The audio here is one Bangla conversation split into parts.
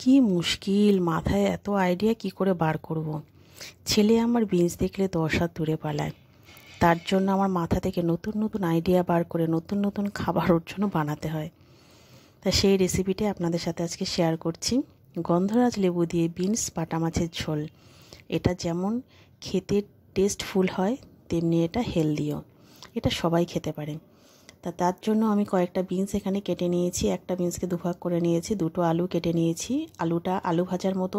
কি মুশকিল, মাথায় এত আইডিয়া কি করে বার করব। ছেলে আমার বিনস দেখলে 10 হাত দূরে পালায়। তার জন্য আমার মাথা থেকে নতুন নতুন আইডিয়া বার করে নতুন নতুন খাবার ওর জন্য বানাতে হয়। তা সেই রেসিপিটা আপনাদের সাথে আজকে শেয়ার করছি। গন্ধরাজ লেবু দিয়ে বিনস বাটা মাছের ঝোল। এটা যেমন খেতে টেস্টফুল হয়, তেমনি এটা হেলদিও। এটা সবাই খেতে পারে। তার জন্য আমি কয়েকটা বিনস এখানে কেটে নিয়েছি। একটা বিনসকে দুভাগ করে নিয়েছি। দুটো আলু কেটে নিয়েছি। আলুটা আলু ভাজার মতো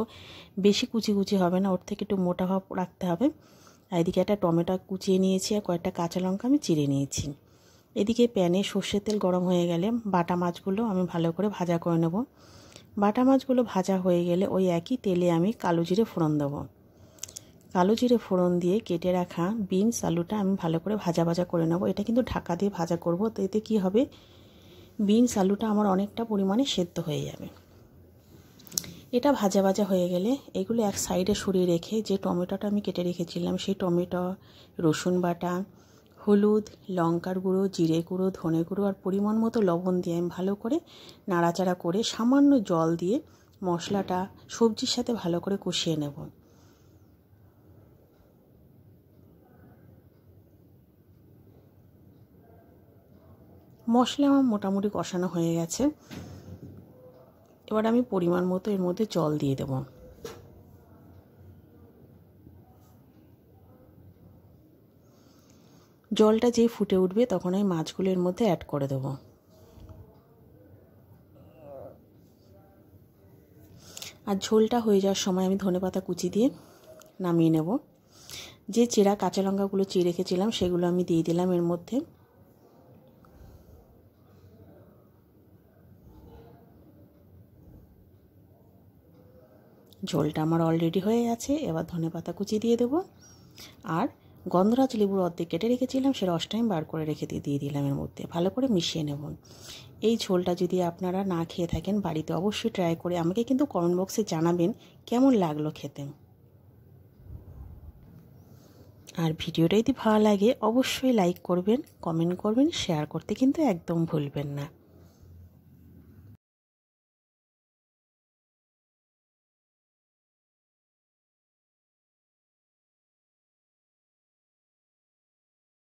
বেশি কুচি কুচি হবে না, ওর থেকে একটু মোটা ভাব রাখতে হবে। এদিকে একটা টমেটো কুচিয়ে নিয়েছি আর কয়েকটা কাঁচা লঙ্কা আমি চিড়ে নিয়েছি। এদিকে প্যানে সর্ষের তেল গরম হয়ে গেলে বাটা মাছগুলো আমি ভালো করে ভাজা করে নেব। বাটা মাছগুলো ভাজা হয়ে গেলে ওই একই তেলে আমি কালো জিরে ফোড়ন দেবো। কালো জিরে ফোড়ন দিয়ে কেটে রাখা বিনস আলুটা আমি ভালো করে ভাজা ভাজা করে নেব। এটা কিন্তু ঢাকা দিয়ে ভাজা করব, তো এতে কী হবে, বিনস আলুটা আমার অনেকটা পরিমাণে সেদ্ধ হয়ে যাবে। এটা ভাজা ভাজা হয়ে গেলে এগুলো এক সাইডে সরিয়ে রেখে যে টমেটোটা আমি কেটে রেখেছিলাম সেই টমেটো, রসুন বাটা, হলুদ, লঙ্কার গুঁড়ো, জিরে গুঁড়ো, ধনে গুঁড়ো আর পরিমাণ মতো লবণ দিয়ে আমি ভালো করে নাড়াচাড়া করে সামান্য জল দিয়ে মশলাটা সবজির সাথে ভালো করে কষিয়ে নেব। মশলা আমার মোটামুটি কষানো হয়ে গেছে। এবার আমি পরিমাণ মতো এর মধ্যে জল দিয়ে দেব। জলটা যেই ফুটে উঠবে তখন আমি মাছগুলো এর মধ্যে অ্যাড করে দেব। আর ঝোলটা হয়ে যাওয়ার সময় আমি ধনেপাতা কুচি দিয়ে নামিয়ে নেব। যে চেরা কাঁচা লঙ্কাগুলো চিড়ে রেখেছিলাম সেগুলো আমি দিয়ে দিলাম এর মধ্যে। ঝোলটা আমার অলরেডি হয়ে গেছে। এবার ধনেপাতা কুচি দিয়ে দেবো আর গন্ধরাজ লেবুর অর্ধেক কেটে রেখেছিলাম সে রসটা আমি বার করে রেখে দিয়ে দিলাম এর মধ্যে। ভালো করে মিশিয়ে নেব। এই ঝোলটা যদি আপনারা না খেয়ে থাকেন বাড়িতে অবশ্যই ট্রাই করে আমাকে কিন্তু কমেন্ট বক্সে জানাবেন কেমন লাগলো খেতে। আর ভিডিওটা যদি ভালো লাগে অবশ্যই লাইক করবেন, কমেন্ট করবেন, শেয়ার করতে কিন্তু একদম ভুলবেন না।